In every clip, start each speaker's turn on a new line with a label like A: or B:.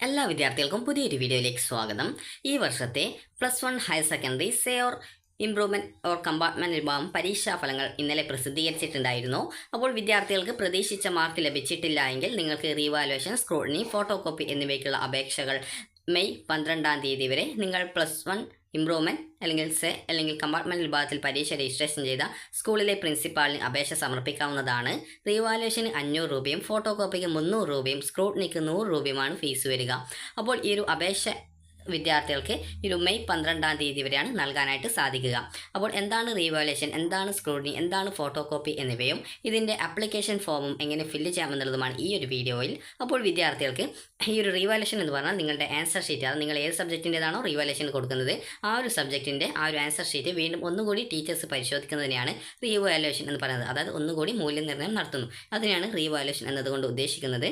A: എല്ലാ വിദ്യാർത്ഥികൾക്കും പുതിയൊരു വീഡിയോയിലേക്ക് സ്വാഗതം. ഈ വർഷത്തെ +1 higher secondary say or improvement or compartment വിഭാഗം പരീക്ഷാഫലങ്ങൾ ഇന്നലെ പ്രസിദ്ധീകരിച്ചിട്ടുണ്ടായിരുന്നു. അപ്പോൾ വിദ്യാർത്ഥികൾക്ക് പ്രതീക്ഷിച്ച മാർക്ക് ലഭിച്ചിട്ടില്ല എങ്കിൽ നിങ്ങൾക്ക് റീവാലുവേഷൻ, സ്ക്രൂട്ടിനി, ഫോട്ടോ കോപ്പി എന്നിവയ്ക്കുള്ള അപേക്ഷകൾ മെയ് 12-ാം തീയതി വരെ നിങ്ങൾ +1 ഇംപ്രൂവ്മെൻറ്റ് അല്ലെങ്കിൽ സേ അല്ലെങ്കിൽ കമ്പാർട്ട്മെൻറ്റ് വിഭാഗത്തിൽ പരീക്ഷ രജിസ്ട്രേഷൻ ചെയ്ത സ്കൂളിലെ പ്രിൻസിപ്പാളിന് അപേക്ഷ സമർപ്പിക്കാവുന്നതാണ്. റീവാലുവേഷന് 500 രൂപയും ഫോട്ടോ കോപ്പിക്ക് 300 രൂപയും സ്ക്രൂട്ടിനിക്ക് 100 രൂപയുമാണ് ഫീസ് വരിക. അപ്പോൾ ഈ ഒരു അപേക്ഷ വിദ്യാർത്ഥികൾക്ക് ഒരു മെയ് 12-ാം തീയതി വരെയാണ് നൽകാനായിട്ട് സാധിക്കുക. അപ്പോൾ എന്താണ് റീവാലുവേഷൻ, എന്താണ് സ്ക്രൂട്ടിനി, എന്താണ് ഫോട്ടോ കോപ്പി എന്നിവയും ഇതിൻ്റെ ആപ്ലിക്കേഷൻ ഫോമും എങ്ങനെ ഫില്ല് ചെയ്യാമെന്നുള്ളതുമാണ് ഈ ഒരു വീഡിയോയിൽ. അപ്പോൾ വിദ്യാർത്ഥികൾക്ക് ഈ ഒരു റീവാലുവേഷൻ എന്ന് പറഞ്ഞാൽ നിങ്ങളുടെ ആൻസർ ഷീറ്റ്, അത് നിങ്ങൾ ഏത് സബ്ജക്റ്റിൻ്റെതാണോ റീവാലുവേഷൻ കൊടുക്കുന്നത് ആ ഒരു സബ്ജക്റ്റിൻ്റെ ആ ഒരു ആൻസർ ഷീറ്റ് വീണ്ടും ഒന്നുകൂടി ടീച്ചേഴ്സ് പരിശോധിക്കുന്നതിനെയാണ് റീവാലുവേഷൻ എന്ന് പറയുന്നത്. അതായത് ഒന്നുകൂടി മൂല്യനിർണ്ണയം നടത്തുന്നു, അതിനെയാണ് റീവാലുവേഷൻ എന്നതുകൊണ്ട് ഉദ്ദേശിക്കുന്നത്.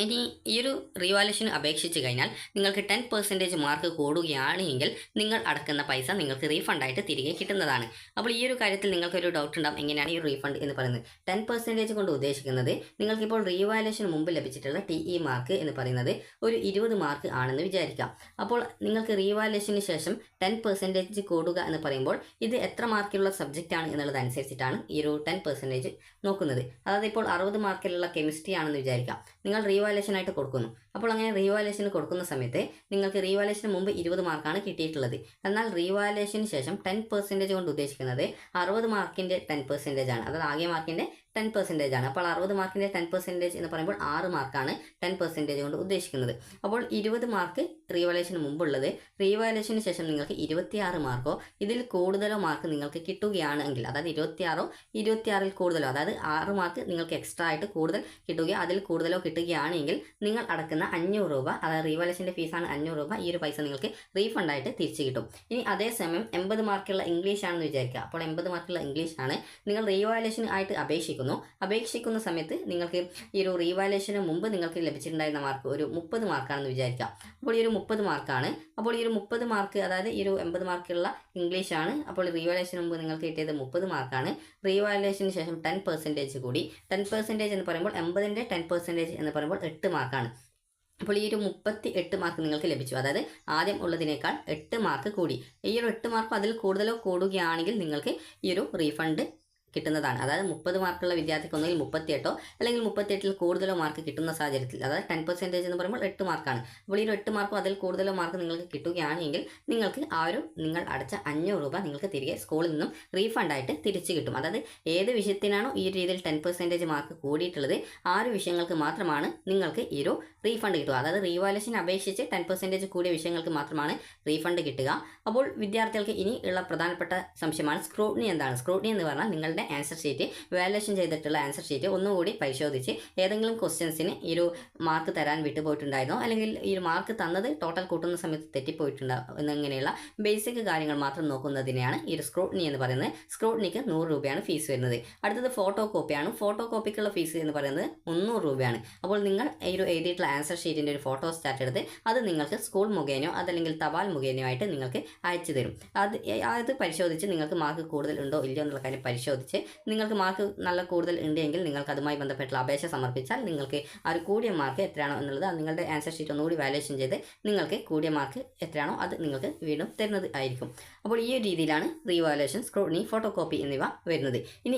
A: ഇനി ഈ ഒരു റീവാലുവേഷന് അപേക്ഷിച്ച് കഴിഞ്ഞാൽ നിങ്ങൾക്ക് 10% മാർക്ക് കൂടുകയാണ് എങ്കിൽ നിങ്ങൾ അടക്കുന്ന പൈസ നിങ്ങൾക്ക് റീഫണ്ടായിട്ട് തിരികെ കിട്ടുന്നതാണ്. അപ്പോൾ ഈ ഒരു കാര്യത്തിൽ നിങ്ങൾക്കൊരു ഡൗട്ട് ഉണ്ടാകും, എങ്ങനെയാണ് ഈ റീഫണ്ട് എന്ന് പറയുന്നത്. 10% കൊണ്ട് ഉദ്ദേശിക്കുന്നത് നിങ്ങൾക്കിപ്പോൾ റീവാലുവേഷന് മുമ്പ് ലഭിച്ചിട്ടുള്ള TE മാർക്ക് എന്ന് പറയുന്നത് ഒരു 20 മാർക്ക് ആണെന്ന് വിചാരിക്കാം. അപ്പോൾ നിങ്ങൾക്ക് റീവാലുവേഷന് ശേഷം 10% കൂടുക എന്ന് പറയുമ്പോൾ ഇത് എത്ര മാർക്കിലുള്ള സബ്ജക്റ്റാണ് എന്നുള്ളതനുസരിച്ചിട്ടാണ് ഈ ഒരു 10% നോക്കുന്നത്. അതായത് ഇപ്പോൾ 60 മാർക്കിലുള്ള കെമിസ്ട്രി ആണെന്ന് വിചാരിക്കാം, നിങ്ങൾ റീവാലുവേഷനായിട്ട് കൊടുക്കുന്നു. അപ്പോൾ അങ്ങനെ റീവാലുവേഷന് കൊടുക്കുന്ന സമയത്ത് നിങ്ങൾക്ക് റീവാലുവേഷന് മുമ്പ് 20 മാർക്കാണ് കിട്ടിയിട്ടുള്ളത്. എന്നാൽ റീവാലുവേഷന് ശേഷം 10% കൊണ്ട് ഉദ്ദേശിക്കുന്നത് 60 മാർക്കിൻ്റെ 10% ആണ്. അതായത് ആകെ മാർക്കിൻ്റെ 10% ആണ്. അപ്പോൾ 60 മാർക്കിൻ്റെ 10% എന്ന് പറയുമ്പോൾ 6 മാർക്കാണ് 10% കൊണ്ട് ഉദ്ദേശിക്കുന്നത്. അപ്പോൾ 20 മാർക്ക് റീവാലുവേഷന് മുമ്പുള്ളത് റീവാലുവേഷന് ശേഷം നിങ്ങൾക്ക് 26 മാർക്കോ ഇതിൽ കൂടുതലോ മാർക്ക് നിങ്ങൾക്ക് കിട്ടുകയാണെങ്കിൽ, അതായത് 26-ഓ 26-ൽ കൂടുതലോ, അതായത് 6 മാർക്ക് നിങ്ങൾക്ക് എക്സ്ട്രാ ആയിട്ട് കൂടുതൽ കിട്ടുകയോ അതിൽ കൂടുതലോ കിട്ടുകയാണെങ്കിൽ നിങ്ങൾ അടക്കുന്ന 500 രൂപ, അതായത് റീവാലുവേഷൻ്റെ ഫീസാണ് 500 രൂപ, ഈ ഒരു പൈസ നിങ്ങൾക്ക് റീഫണ്ടായിട്ട് തിരിച്ചു കിട്ടും. ഇനി അതേസമയം 80 മാർക്കുള്ള ഇംഗ്ലീഷ് ആണെന്ന് വിചാരിക്കുക. അപ്പോൾ 80 മാർക്കുള്ള ഇംഗ്ലീഷ് ആണ് നിങ്ങൾ റീവാലുവേഷന് ആയിട്ട് അപേക്ഷിക്കുന്ന സമയത്ത് നിങ്ങൾക്ക് ഈ ഒരു റീവാലുവേഷന് മുമ്പ് നിങ്ങൾക്ക് ലഭിച്ചിട്ടുണ്ടായിരുന്ന മാർക്ക് ഒരു 30 മാർക്കാണെന്ന് വിചാരിക്കാം. അപ്പോൾ ഈ ഒരു 30 മാർക്കാണ്. അപ്പോൾ ഈ ഒരു 30 മാർക്ക്, അതായത് ഈ ഒരു 80 മാർക്കുള്ള ഇംഗ്ലീഷ് ആണ്. അപ്പോൾ റീവാലുവേഷന് മുമ്പ് നിങ്ങൾക്ക് കിട്ടിയത് 30 മാർക്കാണ്. റീവാലുവേഷന് ശേഷം 10% കൂടി, 10% എന്ന് പറയുമ്പോൾ 80-ൻ്റെ 10% എന്ന് പറയുമ്പോൾ 8 മാർക്കാണ്. അപ്പോൾ ഈ ഒരു 38 മാർക്ക് നിങ്ങൾക്ക് ലഭിച്ചു. അതായത് ആദ്യം ഉള്ളതിനേക്കാൾ 8 മാർക്ക് കൂടി. ഈ ഒരു 8 മാർക്കും അതിൽ കൂടുതലോ കൂടുകയാണെങ്കിൽ നിങ്ങൾക്ക് ഈ ഒരു റീഫണ്ട് കിട്ടുന്നതാണ്. അതായത് 30 മാർക്കുള്ള വിദ്യാർത്ഥിക്ക് ഒന്നുകിൽ 38-ഓ അല്ലെങ്കിൽ 38-ൽ കൂടുതലോ മാർക്ക് കിട്ടുന്ന സാഹചര്യത്തിൽ, അതായത് 10% എന്ന് പറയുമ്പോൾ 8 മാർക്കാണ്. അപ്പോൾ ഈ ഒരു 8 മാർക്കോ അതിൽ കൂടുതലോ മാർക്ക് നിങ്ങൾക്ക് കിട്ടുകയാണെങ്കിൽ നിങ്ങൾക്ക് ആ ഒരു നിങ്ങൾ അടച്ച 500 രൂപ നിങ്ങൾക്ക് തിരികെ സ്കൂളിൽ നിന്നും റീഫണ്ടായിട്ട് തിരിച്ചു കിട്ടും. അതായത് ഏത് വിഷയത്തിനാണോ ഈ രീതിയിൽ 10% മാർക്ക് കൂടിയിട്ടുള്ളത് ആ ഒരു വിഷയങ്ങൾക്ക് മാത്രമാണ് നിങ്ങൾക്ക് ഈ ഒരു റീഫണ്ട് കിട്ടുക. അതായത് റീവാലുവേഷന് അപേക്ഷിച്ച് 10% കൂടിയ വിഷയങ്ങൾക്ക് മാത്രമാണ് റീഫണ്ട് കിട്ടുക. അപ്പോൾ വിദ്യാർത്ഥികൾക്ക് ഇനി ഉള്ള പ്രധാനപ്പെട്ട സംശയമാണ് സ്ക്രൂട്ടിനി എന്താണ്. സ്ക്രൂട്ടിനി എന്ന് പറഞ്ഞാൽ നിങ്ങളുടെ ആൻസർ ഷീറ്റ്, വാല്യുവേഷൻ ചെയ്തിട്ടുള്ള ആൻസർ ഷീറ്റ് ഒന്നുകൂടി പരിശോധിച്ച് ഏതെങ്കിലും ക്വസ്റ്റ്യൻസിന് ഈ ഒരു മാർക്ക് തരാൻ വിട്ടുപോയിട്ടുണ്ടായിരുന്നോ, അല്ലെങ്കിൽ ഈ ഒരു മാർക്ക് തന്നത് ടോട്ടൽ കൂട്ടുന്ന സമയത്ത് തെറ്റിപ്പോയിട്ടുണ്ടാകും എന്നിങ്ങനെയുള്ള ബേസിക് കാര്യങ്ങൾ മാത്രം നോക്കുന്നതിനെയാണ് ഈ ഒരു സ്ക്രൂട്ടിനി എന്ന് പറയുന്നത്. സ്ക്രൂട്ടിനിക്ക് 100 രൂപയാണ് ഫീസ് വരുന്നത്. അടുത്തത് ഫോട്ടോ കോപ്പിയാണ്. ഫോട്ടോ കോപ്പിക്കുള്ള ഫീസ് എന്ന് പറയുന്നത് 300 രൂപയാണ്. അപ്പോൾ നിങ്ങൾ ഈ ഒരു എഴുതിയിട്ടുള്ള ആൻസർ ഷീറ്റിൻ്റെ ഒരു ഫോട്ടോ സ്റ്റാറ്റ് എടുത്ത് അത് നിങ്ങൾക്ക് സ്കൂൾ മുഖേനയോ അതല്ലെങ്കിൽ തപാൽ മുഖേനയോ ആയിട്ട് നിങ്ങൾക്ക് അയച്ചു തരും. അത് പരിശോധിച്ച് നിങ്ങൾക്ക് മാർക്ക് കൂടുതൽ ഉണ്ടോ ഇല്ലയോ എന്നുള്ള കാര്യം പരിശോധിച്ച് നിങ്ങൾക്ക് മാർക്ക് നല്ല കൂടുതൽ ഉണ്ടെങ്കിൽ നിങ്ങൾക്ക് അതുമായി ബന്ധപ്പെട്ടുള്ള അപേക്ഷ സമർപ്പിച്ചാൽ നിങ്ങൾക്ക് ആ ഒരു കൂടിയ മാർക്ക് എത്രയാണോ എന്നുള്ളത് നിങ്ങളുടെ ആൻസർ ഷീറ്റ് ഒന്നുകൂടി വാല്യുവേഷൻ ചെയ്ത് നിങ്ങൾക്ക് കൂടിയ മാർക്ക് എത്രയാണോ അത് നിങ്ങൾക്ക് വീണ്ടും തരുന്നത് ആയിരിക്കും. അപ്പോൾ ഈ ഒരു രീതിയിലാണ് റീവാലുവേഷൻ, സ്ക്രൂട്ടിനി, ഫോട്ടോ കോപ്പി എന്നിവ വരുന്നത്. ഇനി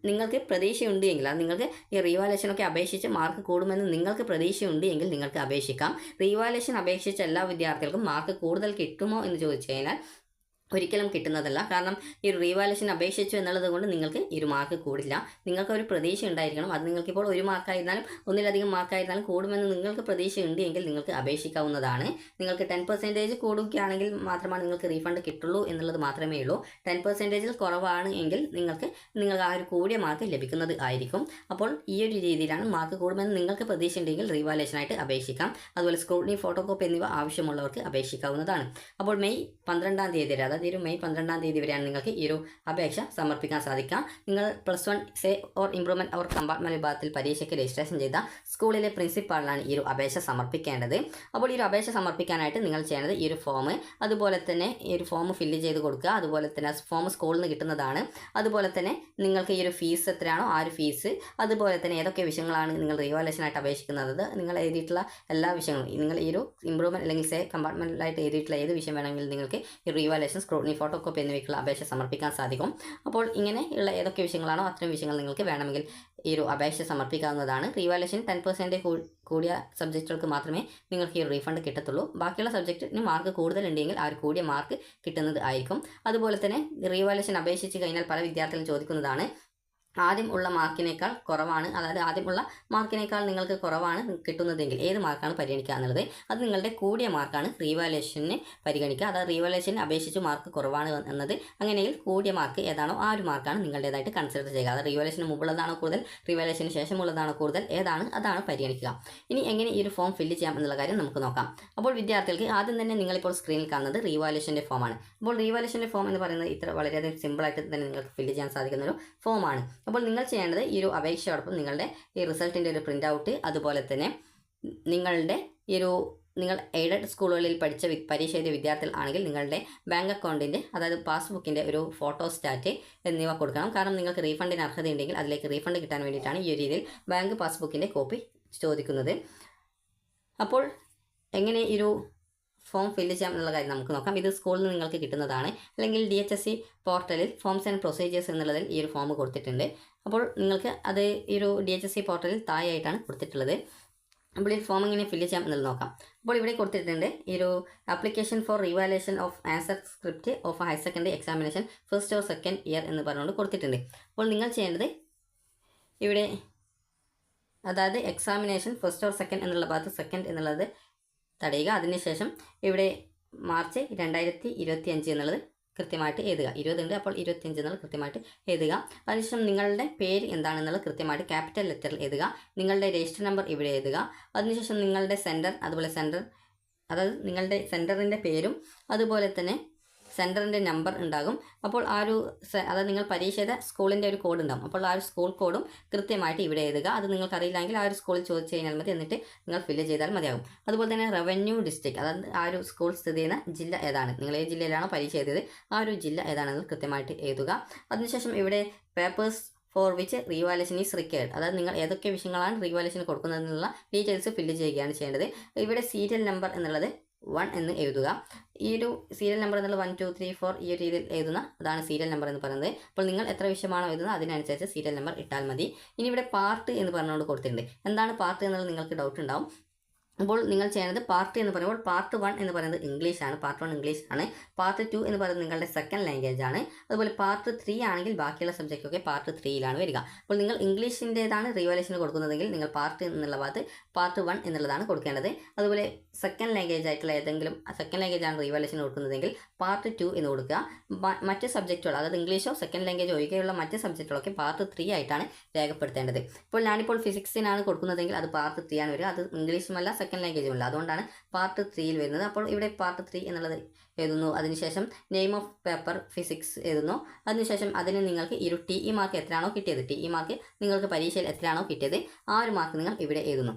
A: നിങ്ങൾക്ക് പ്രതീക്ഷയുണ്ട് എങ്കിൽ, അത് നിങ്ങൾക്ക് ഈ റീവാലുവേഷനൊക്കെ അപേക്ഷിച്ച് മാർക്ക് കൂടുമെന്ന് നിങ്ങൾക്ക് പ്രതീക്ഷയുണ്ട് എങ്കിൽ നിങ്ങൾക്ക് അപേക്ഷിക്കാം. റീവാലുവേഷൻ അപേക്ഷിച്ച എല്ലാ വിദ്യാർത്ഥികൾക്കും മാർക്ക് കൂടുതൽ കിട്ടുമോ എന്ന് ചോദിച്ചു കഴിഞ്ഞാൽ ഒരിക്കലും കിട്ടുന്നതല്ല. കാരണം ഈ ഒരു റീവാലുവേഷൻ അപേക്ഷിച്ചു എന്നുള്ളത് കൊണ്ട് നിങ്ങൾക്ക് ഈ ഒരു മാർക്ക് കൂടില്ല. നിങ്ങൾക്ക് ഒരു പ്രതീക്ഷ ഉണ്ടായിരിക്കണം. അത് നിങ്ങൾക്കിപ്പോൾ 1 മാർക്കായിരുന്നാലും ഒന്നിലധികം മാർക്കായിരുന്നാലും കൂടുമെന്ന് നിങ്ങൾക്ക് പ്രതീക്ഷ ഉണ്ട് എങ്കിൽ നിങ്ങൾക്ക് അപേക്ഷിക്കാവുന്നതാണ്. നിങ്ങൾക്ക് 10% കൂടുകയാണെങ്കിൽ മാത്രമാണ് നിങ്ങൾക്ക് റീഫണ്ട് കിട്ടുള്ളൂ എന്നുള്ളത് മാത്രമേ ഉള്ളൂ. 10%-ൽ കുറവാണ് എങ്കിൽ നിങ്ങൾക്ക് ആ ഒരു കൂടിയ മാർക്ക് ലഭിക്കുന്നത് ആയിരിക്കും. അപ്പോൾ ഈ ഒരു രീതിയിലാണ് മാർക്ക് കൂടുമെന്ന് നിങ്ങൾക്ക് പ്രതീക്ഷ ഉണ്ടെങ്കിൽ റീവാലുവേഷനായിട്ട് അപേക്ഷിക്കാം. അതുപോലെ സ്ക്രൂട്ടിനി, ഫോട്ടോ കോപ്പി എന്നിവ ആവശ്യമുള്ളവർക്ക് അപേക്ഷിക്കാവുന്നതാണ്. അപ്പോൾ മെയ് 12-ാം തീയതി വരെ, അതായത് ഈ ഒരു മെയ് 12-ാം തീയതി വരെയാണ് നിങ്ങൾക്ക് ഈ ഒരു അപേക്ഷ സമർപ്പിക്കാൻ സാധിക്കുക. നിങ്ങൾ +1 say or improvement or compartment വിഭാഗത്തിൽ പരീക്ഷയ്ക്ക് രജിസ്ട്രേഷൻ ചെയ്ത സ്കൂളിലെ പ്രിൻസിപ്പാളിനാണ് ഈ ഒരു അപേക്ഷ സമർപ്പിക്കേണ്ടത്. അപ്പോൾ ഈ ഒരു അപേക്ഷ സമർപ്പിക്കാനായിട്ട് നിങ്ങൾ ചെയ്യേണ്ടത് ഈ ഒരു ഫോം, അതുപോലെ തന്നെ ഈ ഒരു ഫോം ഫില്ല് ചെയ്ത് കൊടുക്കുക. അതുപോലെ തന്നെ ഫോം സ്കൂളിൽ നിന്ന് കിട്ടുന്നതാണ്. അതുപോലെ തന്നെ നിങ്ങൾക്ക് ഈ ഒരു ഫീസ് എത്രയാണോ ആ ഒരു ഫീസ്, അതുപോലെ തന്നെ ഏതൊക്കെ വിഷയങ്ങളാണ് നിങ്ങൾ റീവാലുവേഷനായിട്ട് അപേക്ഷിക്കുന്നത്, നിങ്ങൾ എഴുതിയിട്ടുള്ള എല്ലാ വിഷയങ്ങളും, നിങ്ങൾ ഈ ഒരു ഇംപ്രൂവ്മെൻറ്റ് അല്ലെങ്കിൽ സേ കമ്പാർട്ട്മെൻറ്റിലായിട്ട് എഴുതിയിട്ടുള്ള ഏത് വിഷയം വേണമെങ്കിലും നിങ്ങൾക്ക് ഈ റീവാലുവേഷൻ, സ്ക്രൂട്ടിനി, ഫോട്ടോ കോപ്പി എന്നിവയ്ക്കുള്ള അപേക്ഷ സമർപ്പിക്കാൻ സാധിക്കും. അപ്പോൾ ഇങ്ങനെയുള്ള ഏതൊക്കെ വിഷയങ്ങളാണോ അത്തരം വിഷയങ്ങൾ നിങ്ങൾക്ക് വേണമെങ്കിൽ ഈ ഒരു അപേക്ഷ സമർപ്പിക്കാവുന്നതാണ്. റീവാലുവേഷൻ 10% കൂടിയ സബ്ജക്റ്റുകൾക്ക് മാത്രമേ നിങ്ങൾക്ക് ഈ റീഫണ്ട് കിട്ടത്തുള്ളൂ. ബാക്കിയുള്ള സബ്ജക്റ്റിന് മാർക്ക് കൂടുതലുണ്ടെങ്കിൽ ആ ഒരു കൂടിയ മാർക്ക് കിട്ടുന്നത് ആയിരിക്കും. അതുപോലെ തന്നെ റീവാലുവേഷൻ അപേക്ഷിച്ച് കഴിഞ്ഞാൽ പല വിദ്യാർത്ഥികളും ചോദിക്കുന്നതാണ്, ആദ്യം ഉള്ള മാർക്കിനേക്കാൾ കുറവാണ്, അതായത് ആദ്യമുള്ള മാർക്കിനേക്കാൾ നിങ്ങൾക്ക് കുറവാണ് കിട്ടുന്നതെങ്കിൽ ഏത് മാർക്കാണ് പരിഗണിക്കുക എന്നുള്ളത്. അത് നിങ്ങളുടെ കൂടിയ മാർക്കാണ് റീവാലുവേഷന് പരിഗണിക്കുക. അതായത് റീവാലുവേഷന് അപേക്ഷിച്ച് മാർക്ക് കുറവാണ് എന്നത്, അങ്ങനെയെങ്കിൽ കൂടിയ മാർക്ക് ഏതാണോ ആ ഒരു മാർക്കാണ് നിങ്ങളുടേതായിട്ട് കൺസിഡർ ചെയ്യുക. അത് റീവാലുവേഷന് മുമ്പുള്ളതാണോ കൂടുതൽ, റീവാലുവേഷന് ശേഷമുള്ളതാണോ കൂടുതൽ, ഏതാണ് അതാണ് പരിഗണിക്കുക. ഇനി എങ്ങനെ ഈ ഒരു ഫോം ഫില്ല് ചെയ്യാം എന്നുള്ള കാര്യം നമുക്ക് നോക്കാം. അപ്പോൾ വിദ്യാർത്ഥികൾക്ക് ആദ്യം തന്നെ നിങ്ങളിപ്പോൾ സ്ക്രീനിൽ കാണുന്നത് റീവാലുവേഷൻ്റെ ഫോമാണ്. അപ്പോൾ റീവാലുവേഷൻ്റെ ഫോം എന്ന് പറയുന്നത് ഇത്ര വളരെയധികം സിമ്പിളായിട്ട് തന്നെ നിങ്ങൾക്ക് ഫില്ല് ചെയ്യാൻ സാധിക്കുന്ന ഒരു ഫോമാണ്. അപ്പോൾ നിങ്ങൾ ചെയ്യേണ്ടത് ഈ ഒരു അപേക്ഷയോടൊപ്പം നിങ്ങളുടെ ഈ റിസൾട്ടിൻ്റെ ഒരു പ്രിൻ്റ് ഔട്ട്, അതുപോലെ തന്നെ നിങ്ങളുടെ ഈ ഒരു നിങ്ങൾ എയ്ഡഡ് സ്കൂളുകളിൽ പഠിച്ച പരീക്ഷ എഴുതിയ വിദ്യാർത്ഥികൾ ആണെങ്കിൽ നിങ്ങളുടെ ബാങ്ക് അക്കൗണ്ടിൻ്റെ, അതായത് പാസ്ബുക്കിൻ്റെ ഒരു ഫോട്ടോസ്റ്റാറ്റ് എന്നിവ കൊടുക്കണം. കാരണം നിങ്ങൾക്ക് റീഫണ്ടിന് അർഹതയുണ്ടെങ്കിൽ അതിലേക്ക് റീഫണ്ട് കിട്ടാൻ വേണ്ടിയിട്ടാണ് ഈ ഒരു രീതിയിൽ ബാങ്ക് പാസ്ബുക്കിൻ്റെ കോപ്പി ചോദിക്കുന്നത്. അപ്പോൾ എങ്ങനെ ഈ ഒരു ഫോം ഫില്ല് ചെയ്യാം എന്നുള്ള കാര്യം നമുക്ക് നോക്കാം. ഇത് സ്കൂളിൽ നിന്ന് നിങ്ങൾക്ക് കിട്ടുന്നതാണ്. അല്ലെങ്കിൽ DHSE പോർട്ടലിൽ ഫോംസ് ആൻഡ് പ്രൊസീജിയേഴ്സ് എന്നുള്ളതിൽ ഈ ഒരു ഫോം കൊടുത്തിട്ടുണ്ട്. അപ്പോൾ നിങ്ങൾക്ക് അത് ഈ ഒരു DHSE പോർട്ടലിൽ താഴെയായിട്ടാണ് കൊടുത്തിട്ടുള്ളത്. അപ്പോൾ ഈ ഫോം എങ്ങനെ ഫില്ല് ചെയ്യാം എന്നുള്ളത് നോക്കാം. അപ്പോൾ ഇവിടെ കൊടുത്തിട്ടുണ്ട് ഈ ഒരു application for revaluation of answer script of higher secondary examination first or second year എന്ന് പറഞ്ഞുകൊണ്ട് കൊടുത്തിട്ടുണ്ട്. അപ്പോൾ നിങ്ങൾ ചെയ്യേണ്ടത് ഇവിടെ, അതായത് എക്സാമിനേഷൻ ഫസ്റ്റ് ഓർ സെക്കൻഡ് എന്നുള്ള ഭാഗത്ത് സെക്കൻഡ് എന്നുള്ളത് തടയുക. അതിനുശേഷം ഇവിടെ മാർച്ച് 2025 എന്നുള്ളത് കൃത്യമായിട്ട് എഴുതുക. 20 ഉണ്ട്, അപ്പോൾ 25 എന്നുള്ളത് കൃത്യമായിട്ട് എഴുതുക. അതിനുശേഷം നിങ്ങളുടെ പേര് എന്താണെന്നുള്ളത് കൃത്യമായിട്ട് ക്യാപിറ്റൽ ലെറ്ററിൽ എഴുതുക. നിങ്ങളുടെ രജിസ്റ്റർ നമ്പർ ഇവിടെ എഴുതുക. അതിനുശേഷം നിങ്ങളുടെ സെൻറ്റർ, അതുപോലെ സെൻറ്റർ, അതായത് നിങ്ങളുടെ സെൻറ്ററിൻ്റെ പേരും അതുപോലെ തന്നെ സെൻറ്ററിൻ്റെ നമ്പർ ഉണ്ടാകും. അപ്പോൾ ആ ഒരു അതായത് നിങ്ങൾ പരീക്ഷ ചെയ്ത സ്കൂളിൻ്റെ ഒരു കോഡ് ഉണ്ടാകും. അപ്പോൾ ആ ഒരു സ്കൂൾ കോഡും കൃത്യമായിട്ട് ഇവിടെ എഴുതുക. അത് നിങ്ങൾക്കറിയില്ലെങ്കിൽ ആ ഒരു സ്കൂളിൽ ചോദിച്ചു കഴിഞ്ഞാൽ മതി, എന്നിട്ട് നിങ്ങൾ ഫില്ല് ചെയ്താൽ മതിയാകും. അതുപോലെ തന്നെ റവന്യൂ ഡിസ്ട്രിക്ട്, അതായത് ആ ഒരു സ്കൂൾ സ്ഥിതി ചെയ്യുന്ന ജില്ല ഏതാണ്, നിങ്ങൾ ഏത് ജില്ലയിലാണോ പരീക്ഷ എഴുതിയത് ആ ഒരു ജില്ല ഏതാണെന്ന് കൃത്യമായിട്ട് എഴുതുക. അതിനുശേഷം ഇവിടെ papers for which revaluation is required, അതായത് നിങ്ങൾ ഏതൊക്കെ വിഷയങ്ങളാണ് റീവാലുവേഷന് കൊടുക്കുന്നതെന്നുള്ള ഡീറ്റെയിൽസ് ഫില്ല് ചെയ്യുകയാണ് ചെയ്യേണ്ടത്. ഇവിടെ സീരിയൽ നമ്പർ എന്നുള്ളത് 1 എന്ന് എഴുതുക. ഈ ഒരു സീരിയൽ നമ്പർ എന്നുള്ളത് 1 2 3 4 ഈ ഒരു രീതിയിൽ എഴുതുന്ന അതാണ് സീരിയൽ നമ്പർ എന്ന് പറയുന്നത്. അപ്പോൾ നിങ്ങൾ എത്ര വിഷയമാണോ എഴുതുന്നത് അതിനനുസരിച്ച് സീരിയൽ നമ്പർ ഇട്ടാൽ മതി. ഇനി ഇവിടെ പാർട്ട് എന്ന് പറഞ്ഞുകൊണ്ട് കൊടുത്തിട്ടുണ്ട്. എന്താണ് പാർട്ട് എന്നുള്ളത് നിങ്ങൾക്ക് ഡൗട്ട് ഉണ്ടാവും. അപ്പോൾ നിങ്ങൾ ചെയ്യുന്നത് പാർട്ട് എന്ന് പറയുമ്പോൾ പാർട്ട് 1 എന്ന് പറയുന്നത് ഇംഗ്ലീഷാണ്, പാർട്ട് 1 ഇംഗ്ലീഷ് ആണ്. പാർട്ട് 2 എന്ന് പറയുന്നത് നിങ്ങളുടെ സെക്കൻഡ് ലാംഗ്വേജ് ആണ്. അതുപോലെ പാർട്ട് 3 ആണെങ്കിൽ ബാക്കിയുള്ള സബ്ജക്റ്റൊക്കെ പാർട്ട് 3യിലാണ് വരിക. അപ്പോൾ നിങ്ങൾ ഇംഗ്ലീഷിൻ്റേതാണ് റീവാലുവേഷന് കൊടുക്കുന്നതെങ്കിൽ നിങ്ങൾ പാർട്ട് എന്നുള്ള ഭാഗത്ത് പാർട്ട് 1 എന്നുള്ളതാണ് കൊടുക്കേണ്ടത്. അതുപോലെ സെക്കൻഡ് ലാംഗ്വേജ് ആയിട്ടുള്ള ഏതെങ്കിലും സെക്കൻഡ് ലാംഗ്വേജ് ആണ് റീവാലുവേഷന് കൊടുക്കുന്നതെങ്കിൽ പാർട്ട് 2 എന്ന് കൊടുക്കുക. മറ്റ് സബ്ജക്റ്റുകൾ, അതായത് ഇംഗ്ലീഷോ സെക്കൻഡ് ലാംഗ്വേജ് ഒഴികെയുള്ള മറ്റ് സബ്ജക്റ്റുകളൊക്കെ പാർട്ട് 3 ആയിട്ടാണ് രേഖപ്പെടുത്തേണ്ടത്. ഇപ്പോൾ ഞാനിപ്പോൾ ഫിസിക്സിനാണ് കൊടുക്കുന്നതെങ്കിൽ അത് പാർട്ട് 3 ആണ് വരിക. അത് ഇംഗ്ലീഷുമല്ല സെക്കൻഡ് ലാംഗ്വേജുമല്ല, അതുകൊണ്ടാണ് പാർട്ട് 3യിൽ വരുന്നത്. അപ്പോൾ ഇവിടെ പാർട്ട് 3 എന്നുള്ളത് എഴുതുന്നു. അതിനുശേഷം നെയിം ഓഫ് പേപ്പർ ഫിസിക്സ് എഴുതുന്നു. അതിനുശേഷം അതിന് നിങ്ങൾക്ക് ഈ ഒരു TE മാർക്ക് എത്രയാണോ കിട്ടിയത്, TE മാർക്ക് നിങ്ങൾക്ക് പരീക്ഷയിൽ എത്രയാണോ കിട്ടിയത് ആ ഒരു മാർക്ക് നിങ്ങൾ ഇവിടെ എഴുതുന്നു.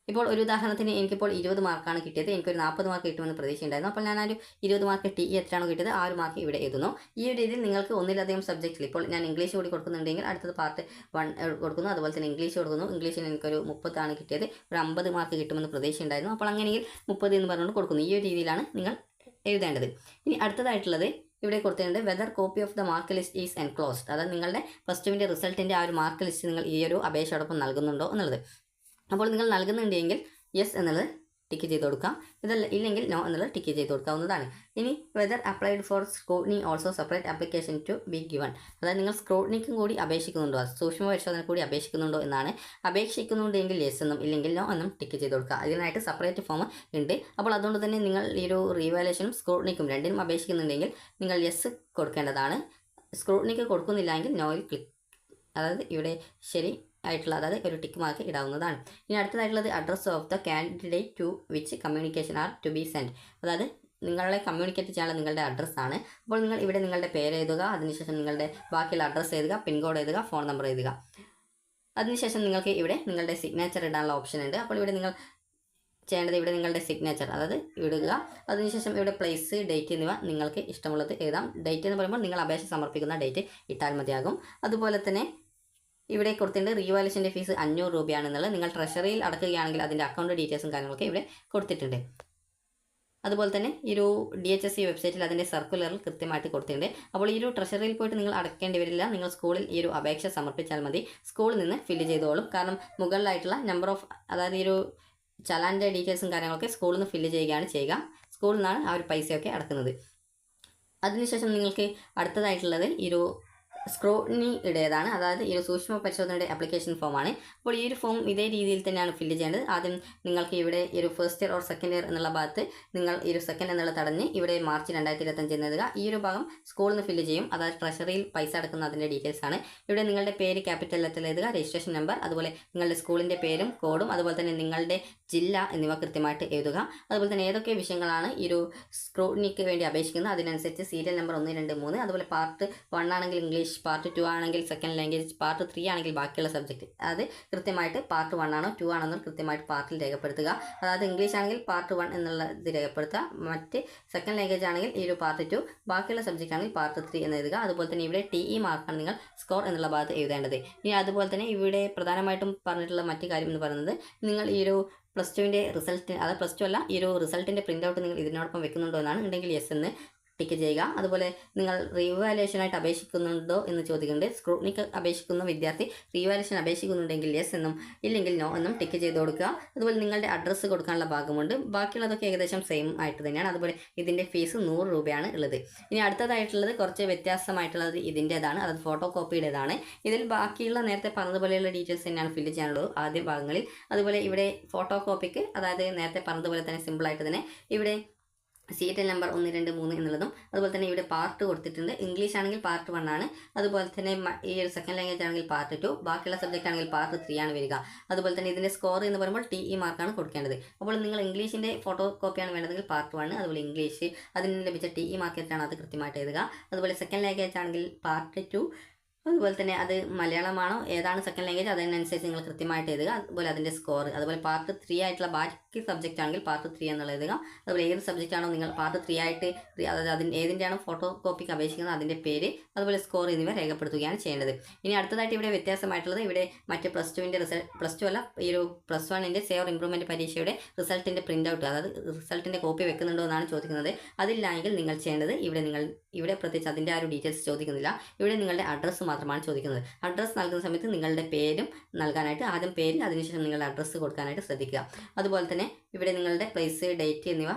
A: ഇപ്പോൾ ഒരു ഉദാഹരണത്തിന് എനിക്കിപ്പോൾ 20 മാർക്കാണ് കിട്ടിയത്, എനിക്കൊരു 40 മാർക്ക് കിട്ടുമെന്ന് പ്രതീക്ഷയുണ്ടായിരുന്നു. അപ്പോൾ ഞാൻ ആ ഒരു 20 മാർക്ക് TE എത്രയാണോ കിട്ടിയത് ആ ഒരു മാർക്ക് ഇവിടെ എഴുതുന്നു. ഈ ഒരു രീതിയിൽ നിങ്ങൾക്ക് ഒന്നിലധികം സബ്ജക്റ്റിൽ, ഇപ്പോൾ ഞാൻ ഇംഗ്ലീഷ് കൂടി കൊടുക്കുന്നുണ്ടെങ്കിൽ അടുത്തത് പാർട്ട് 1 കൊടുക്കുന്നു. അതുപോലെ തന്നെ ഇംഗ്ലീഷ് കൊടുക്കുന്നു. ഇംഗ്ലീഷിന് എനിക്കൊരു 30 ആണ് കിട്ടിയത്, ഒരു 50 മാർക്ക് കിട്ടുമെന്ന് പ്രതീക്ഷയുണ്ടായിരുന്നു. അപ്പോൾ അങ്ങനെയെങ്കിൽ 30 എന്ന് പറഞ്ഞുകൊണ്ട് കൊടുക്കുന്നു. ഈ ഒരു രീതിയിലാണ് നിങ്ങൾ എഴുതേണ്ടത്. ഇനി അടുത്തതായിട്ടുള്ളത് ഇവിടെ കൊടുത്തിട്ടുണ്ട് whether copy of the mark list is enclosed, അതായത് നിങ്ങളുടെ പ്ലസ് ടുവിൻ്റെ റിസൾട്ടിൻ്റെ ആ ഒരു മാർക്ക് ലിസ്റ്റ് നിങ്ങൾ ഈ ഒരു അപേക്ഷയോടൊപ്പം നൽകുന്നുണ്ടോ എന്നുള്ളത്. അപ്പോൾ നിങ്ങൾ നൽകുന്നുണ്ടെങ്കിൽ യെസ് എന്നുള്ളത് ടിക്ക് ചെയ്ത് കൊടുക്കാം, ഇതല്ല ഇല്ലെങ്കിൽ നോ എന്നുള്ളത് ടിക്ക് ചെയ്ത് കൊടുക്കാവുന്നതാണ്. ഇനി whether applied for scrutiny also separate application to be given, അതായത് നിങ്ങൾ സ്ക്രൂട്ടിനിക്കും കൂടി അപേക്ഷിക്കുന്നുണ്ടോ, സൂക്ഷ്മ പരിശോധന കൂടി അപേക്ഷിക്കുന്നുണ്ടോ എന്നാണ്. അപേക്ഷിക്കുന്നുണ്ടെങ്കിൽ യെസ് എന്നും ഇല്ലെങ്കിൽ നോ എന്നും ടിക്ക് ചെയ്ത് കൊടുക്കുക. അതിനായിട്ട് സെപ്പറേറ്റ് ഫോം ഉണ്ട്. അപ്പോൾ അതുകൊണ്ട് തന്നെ നിങ്ങൾ ഈ ഒരു റീവാലുവേഷനും സ്ക്രൂട്ടിനിക്കും രണ്ടിനും അപേക്ഷിക്കുന്നുണ്ടെങ്കിൽ നിങ്ങൾ യെസ് കൊടുക്കേണ്ടതാണ്. സ്ക്രൂട്ടിനിക്ക് കൊടുക്കുന്നില്ലെങ്കിൽ നോയിൽ ക്ലിക്ക്, അതായത് ഇവിടെ ശരി ആയിട്ടുള്ള, അതായത് ഒരു ടിക്ക് മാർക്ക് ഇടാവുന്നതാണ്. ഇനി അടുത്തതായിട്ടുള്ളത് address of the candidate to which communication are to be send, അതായത് നിങ്ങളെ കമ്മ്യൂണിക്കേറ്റ് ചെയ്യാനുള്ള നിങ്ങളുടെ അഡ്രസ്സാണ്. അപ്പോൾ നിങ്ങൾ ഇവിടെ നിങ്ങളുടെ പേര് എഴുതുക, അതിനുശേഷം നിങ്ങളുടെ ബാക്കിയുള്ള അഡ്രസ്സ് എഴുതുക, പിൻകോഡ് എഴുതുക, ഫോൺ നമ്പർ എഴുതുക. അതിനുശേഷം നിങ്ങൾക്ക് ഇവിടെ നിങ്ങളുടെ സിഗ്നേച്ചർ ഇടാനുള്ള ഓപ്ഷൻ ഉണ്ട്. അപ്പോൾ ഇവിടെ നിങ്ങൾ ചെയ്യേണ്ടത് ഇവിടെ നിങ്ങളുടെ സിഗ്നേച്ചർ അതായത് ഇടുക. അതിനുശേഷം ഇവിടെ പ്ലേസ്, ഡേറ്റ് എന്നിവ നിങ്ങൾക്ക് ഇഷ്ടമുള്ളത് എഴുതാം. ഡേറ്റ് എന്ന് പറയുമ്പോൾ നിങ്ങൾ അപേക്ഷ സമർപ്പിക്കുന്ന ഡേറ്റ് ഇട്ടാൽ മതിയാകും. അതുപോലെ തന്നെ ഇവിടെ കൊടുത്തിട്ടുണ്ട് റീവാലുവേഷൻ്റെ ഫീസ് 500 രൂപയാണെന്നുള്ളത്. നിങ്ങൾ ട്രഷറിയിൽ അടക്കുകയാണെങ്കിൽ അതിൻ്റെ അക്കൗണ്ട് ഡീറ്റെയിൽസും കാര്യങ്ങളൊക്കെ ഇവിടെ കൊടുത്തിട്ടുണ്ട്. അതുപോലെ തന്നെ ഈ ഒരു DHSC വെബ്സൈറ്റിൽ അതിൻ്റെ സർക്കുലറിൽ കൃത്യമായിട്ട് കൊടുത്തിട്ടുണ്ട്. അപ്പോൾ ഈ ഒരു ട്രഷറിയിൽ പോയിട്ട് നിങ്ങൾ അടയ്ക്കേണ്ടി വരില്ല. നിങ്ങൾ സ്കൂളിൽ ഈ ഒരു അപേക്ഷ സമർപ്പിച്ചാൽ മതി. സ്കൂളിൽ നിന്ന് ഫില്ല് ചെയ്തോളും. കാരണം മുകളിലായിട്ടുള്ള നമ്പർ ഓഫ് അതായത് ഈ ഒരു ചലാൻ്റെ ഡീറ്റെയിൽസും കാര്യങ്ങളൊക്കെ സ്കൂളിൽ നിന്ന് ഫില്ല് ചെയ്യുകയാണ് ചെയ്യുക. സ്കൂളിൽ നിന്നാണ് ആ ഒരു പൈസയൊക്കെ അടക്കുന്നത്. അതിനുശേഷം നിങ്ങൾക്ക് അടുത്തതായിട്ടുള്ളത് ഈ ഒരു സ്ക്രൂട്ടിനിയുടേതാണ്. അതായത് ഈ ഒരു സൂക്ഷ്മ പരിശോധനയുടെ ആപ്ലിക്കേഷൻ ഫോമാണ്. അപ്പോൾ ഈ ഒരു ഫോം ഇതേ രീതിയിൽ തന്നെയാണ് ഫില്ല് ചെയ്യേണ്ടത്. ആദ്യം നിങ്ങൾക്ക് ഇവിടെ ഈ ഒരു first year or second year എന്നുള്ള ഭാഗത്ത് നിങ്ങൾ ഈ ഒരു സെക്കൻഡ് എന്നുള്ള തടഞ്ഞ് ഇവിടെ മാർച്ച് 2025 എഴുതുക. ഈ ഒരു ഭാഗം സ്കൂളിൽ നിന്ന് ഫില്ല് ചെയ്യും. അതായത് ട്രഷറിയിൽ പൈസ അടക്കുന്ന അതിൻ്റെ ഡീറ്റെയിൽസ് ആണ്. ഇവിടെ നിങ്ങളുടെ പേര് ക്യാപിറ്റൽ ലെറ്ററിൽ എഴുതുക, രജിസ്ട്രേഷൻ നമ്പർ, അതുപോലെ നിങ്ങളുടെ സ്കൂളിൻ്റെ പേരും കോഡും, അതുപോലെ തന്നെ നിങ്ങളുടെ ജില്ല എന്നിവ കൃത്യമായിട്ട് എഴുതുക. അതുപോലെ തന്നെ ഏതൊക്കെ വിഷയങ്ങളാണ് ഈ ഒരു സ്ക്രൂട്ടിനിക്ക് വേണ്ടി അപേക്ഷിക്കുന്നത് അതിനനുസരിച്ച് സീരിയൽ നമ്പർ 1, 2, 3, അതുപോലെ പാർട്ട് 1 ആണെങ്കിൽ ഇംഗ്ലീഷ്, പാർട്ട് 2 ആണെങ്കിൽ സെക്കൻഡ് ലാംഗ്വേജ്, പാർട്ട് 3 ആണെങ്കിൽ ബാക്കിയുള്ള സബ്ജക്റ്റ്. അത് കൃത്യമായിട്ട് പാർട്ട് 1 ആണോ 2 ആണോ എന്ന് കൃത്യമായിട്ട് പാർട്ടിൽ രേഖപ്പെടുത്തുക. അതായത് ഇംഗ്ലീഷ് ആണെങ്കിൽ പാർട്ട് 1 എന്നുള്ള ഇത് രേഖപ്പെടുത്തുക. മറ്റ് സെക്കൻഡ് ലാംഗ്വേജ് ആണെങ്കിൽ ഈ ഒരു പാർട്ട് 2, ബാക്കിയുള്ള സബ്ജക്റ്റ് ആണെങ്കിൽ പാർട്ട് 3 എന്ന് എഴുതുക. അതുപോലെ തന്നെ ഇവിടെ TE മാർക്കാണ് നിങ്ങൾ സ്കോർ എന്നുള്ള ഭാഗത്ത് എഴുതേണ്ടത്. ഇനി അതുപോലെ തന്നെ ഇവിടെ പ്രധാനമായിട്ടും പറഞ്ഞിട്ടുള്ള മറ്റു കാര്യം എന്ന് പറയുന്നത് നിങ്ങൾ ഈ ഒരു +2ൻ്റെ റിസൾട്ട് അതായത് +2 അല്ല ഈ ഒരു റിസൾട്ടിൻ്റെ പ്രിൻ്റ് ഔട്ട് നിങ്ങൾ ഇതിനോടൊപ്പം വെക്കുന്നുണ്ടോ എന്നാണ്. ഉണ്ടെങ്കിൽ യെസ് എന്ന് ടിക്ക് ചെയ്യുക. അതുപോലെ നിങ്ങൾ റീവാലുവേഷനായിട്ട് അപേക്ഷിക്കുന്നുണ്ടോ എന്ന് ചോദിക്കുന്നുണ്ട്. സ്ക്രൂട്ടിനിക്ക് അപേക്ഷിക്കുന്ന വിദ്യാർത്ഥി റീവാലുവേഷൻ അപേക്ഷിക്കുന്നുണ്ടെങ്കിൽ യെസ് എന്നും ഇല്ലെങ്കിൽ നോ എന്നും ടിക്ക് ചെയ്ത് കൊടുക്കുക. അതുപോലെ നിങ്ങളുടെ അഡ്രസ്സ് കൊടുക്കാനുള്ള ഭാഗമുണ്ട്. ബാക്കിയുള്ളതൊക്കെ ഏകദേശം സെയിം ആയിട്ട് തന്നെയാണ്. അതുപോലെ ഇതിൻ്റെ ഫീസ് 100 രൂപയാണ് ഉള്ളത്. ഇനി അടുത്തതായിട്ടുള്ളത് കുറച്ച് വ്യത്യാസമായിട്ടുള്ളത് ഇതിൻ്റേതാണ്, അതായത് ഫോട്ടോ കോപ്പിയുടേതാണ്. ഇതിൽ ബാക്കിയുള്ള നേരത്തെ പറഞ്ഞതുപോലെയുള്ള ഡീറ്റെയിൽസ് തന്നെയാണ് ഫില്ല് ചെയ്യാനുള്ളത് ആദ്യ ഭാഗങ്ങളിൽ. അതുപോലെ ഇവിടെ ഫോട്ടോ കോപ്പിക്ക് അതായത് നേരത്തെ പറഞ്ഞതുപോലെ തന്നെ സിമ്പിളായിട്ട് തന്നെ ഇവിടെ സീരിയൽ നമ്പർ 1, 2, 3 എന്നുള്ളതും, അതുപോലെ തന്നെ ഇവിടെ പാർട്ട് കൊടുത്തിട്ടുണ്ട്. ഇംഗ്ലീഷ് ആണെങ്കിൽ പാർട്ട് 1 ആണ്. അതുപോലെ തന്നെ ഈ ഒരു സെക്കൻഡ് ലാംഗ്വേജ് ആണെങ്കിൽ പാർട്ട് 2, ബാക്കിയുള്ള സബ്ജക്റ്റ് ആണെങ്കിൽ പാർട്ട് 3 ആണ് വരിക. അതുപോലെ തന്നെ ഇതിൻ്റെ സ്കോർ എന്ന് പറയുമ്പോൾ TE മാർക്കാണ് കൊടുക്കേണ്ടത്. അപ്പോൾ നിങ്ങൾ ഇംഗ്ലീഷിൻ്റെ ഫോട്ടോ കോപ്പിയാണ് വേണ്ടതെങ്കിൽ പാർട്ട് 1, അതുപോലെ ഇംഗ്ലീഷ് അതിന് ലഭിച്ച TE മാർക്കിട്ടാണ് അത് കൃത്യമായിട്ട് എഴുതുക. അതുപോലെ സെക്കൻഡ് ലാംഗ്വേജ് ആണെങ്കിൽ പാർട്ട് 2, അതുപോലെ തന്നെ അത് മലയാളമാണോ ഏതാണ് സെക്കൻഡ് ലാംഗ്വേജ് അതിനനുസരിച്ച് നിങ്ങൾ കൃത്യമായിട്ട് എഴുതുക. അതുപോലെ അതിൻ്റെ സ്കോർ. അതുപോലെ പാർട്ട് 3 ആയിട്ടുള്ള ബാക്കി സബ്ജക്റ്റ് ആണെങ്കിൽ പാർട്ട് 3 എന്നുള്ള എഴുതുക. അതുപോലെ ഏത് സബ്ജക്റ്റ് ആണോ നിങ്ങൾ പാർട്ട് 3 ആയിട്ട് അതായത് അതിന് ഏതിൻ്റെയാണോ ഫോട്ടോ കോപ്പിക്ക് അപേക്ഷിക്കുന്നത് അതിൻ്റെ പേര്, അതുപോലെ സ്കോർ എന്നിവ രേഖപ്പെടുത്തുകയാണ് ചെയ്യേണ്ടത്. ഇനി അടുത്തതായിട്ട് ഇവിടെ വ്യത്യാസമായിട്ടുള്ളത് ഇവിടെ മറ്റ് +2ൻ്റെ +2 അല്ല ഈ ഒരു +1ൻ്റെ സേവർ ഇംപ്രൂവ്മെൻറ്റ് പരീക്ഷയുടെ റിസൾട്ടിൻ്റെ പ്രിൻ്റ് ഔട്ട് അതായത് റിസൾട്ടിൻ്റെ കോപ്പി വെക്കുന്നുണ്ടോ എന്നാണ് ചോദിക്കുന്നത്. അതില്ലെങ്കിൽ നിങ്ങൾ ചെയ്യേണ്ടത് ഇവിടെ പ്രത്യേകിച്ച് അതിൻ്റെ ആ ഒരു ഡീറ്റെയിൽസ് ചോദിക്കുന്നില്ല. ഇവിടെ നിങ്ങളുടെ അഡ്രസ്സ് മാത്രമാണ് ചോദിക്കുന്നത്. അഡ്രസ്സ് നൽകുന്ന സമയത്ത് നിങ്ങളുടെ പേരും നൽകാനായിട്ട് ആദ്യം പേര്, അതിനുശേഷം നിങ്ങളുടെ അഡ്രസ്സ് കൊടുക്കാനായിട്ട് ശ്രദ്ധിക്കുക. അതുപോലെ തന്നെ ഇവിടെ നിങ്ങളുടെ പ്ലേസ്, ഡേറ്റ് എന്നിവ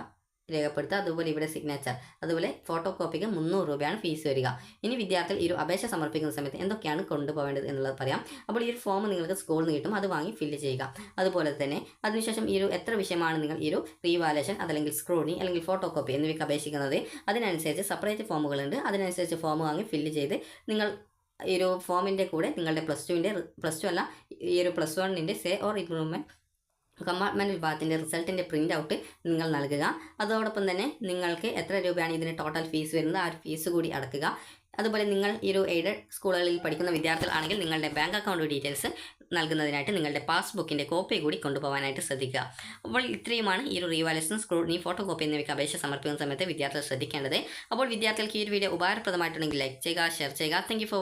A: രേഖപ്പെടുത്തുക. അതുപോലെ ഇവിടെ സിഗ്നേച്ചർ, അതുപോലെ ഫോട്ടോ കോപ്പിക്ക് 300 രൂപയാണ് ഫീസ് വരിക. ഇനി വിദ്യാർത്ഥികൾ ഈ ഒരു അപേക്ഷ സമർപ്പിക്കുന്ന സമയത്ത് എന്തൊക്കെയാണ് കൊണ്ടുപോകേണ്ടത് എന്നുള്ളത് പറയാം. അപ്പോൾ ഈ ഒരു ഫോം നിങ്ങൾക്ക് സ്കൂളിൽ നിന്ന് കിട്ടും, അത് വാങ്ങി ഫില്ല് ചെയ്യുക. അതുപോലെ തന്നെ അതിനുശേഷം ഈ ഒരു എത്ര വിഷയമാണ് നിങ്ങൾ ഈ ഒരു റീവാലുവേഷൻ അതല്ലെങ്കിൽ സ്ക്രൂട്ടിനി അല്ലെങ്കിൽ ഫോട്ടോ കോപ്പി എന്നിവയ്ക്ക് അപേക്ഷിക്കുന്നത് അതിനനുസരിച്ച് സെപ്പറേറ്റ് ഫോമുകളുണ്ട്. അതിനനുസരിച്ച് ഫോം വാങ്ങി ഫില്ല് ചെയ്ത് നിങ്ങൾ ഈ ഒരു ഫോമിൻ്റെ കൂടെ നിങ്ങളുടെ +2 അല്ല ഈ ഒരു +1ൻ്റെ സേ ഓർ ഇംപ്രൂവ്മെൻറ്റ് കമ്പാർട്ട്മെൻറ്റ് വിഭാഗത്തിൻ്റെ റിസൾട്ടിൻ്റെ പ്രിൻ്റ് ഔട്ട് നിങ്ങൾ നൽകുക. അതോടൊപ്പം തന്നെ നിങ്ങൾക്ക് എത്ര രൂപയാണ് ഇതിന് ടോട്ടൽ ഫീസ് വരുന്നത് ആ ഒരു ഫീസ് കൂടി അടക്കുക. അതുപോലെ നിങ്ങൾ ഈ ഒരു എയ്ഡഡ് സ്കൂളുകളിൽ പഠിക്കുന്ന വിദ്യാർത്ഥികളാണെങ്കിൽ നിങ്ങളുടെ ബാങ്ക് അക്കൗണ്ട് ഡീറ്റെയിൽസ് നൽകുന്നതിനായിട്ട് നിങ്ങളുടെ പാസ്ബുക്കിൻ്റെ കോപ്പി കൂടി കൊണ്ടുപോകാനായിട്ട് ശ്രദ്ധിക്കുക. അപ്പോൾ ഇത്രയുമാണ് ഈ ഒരു റീവാലുവേഷൻ, സ്ക്രൂട്ടിനി, ഫോട്ടോ കോപ്പി എന്നിവയ്ക്ക് അപേക്ഷ സമർപ്പിക്കുന്ന സമയത്ത് വിദ്യാർത്ഥികൾ ശ്രദ്ധിക്കേണ്ടത്. അപ്പോൾ വിദ്യാർത്ഥികൾക്ക് ഈ ഒരു വീഡിയോ ഉപകാരപ്രദമായിട്ടുണ്ടെങ്കിൽ ലൈക്ക് ചെയ്യുക, ഷെയർ ചെയ്യുക. Thank you for watching.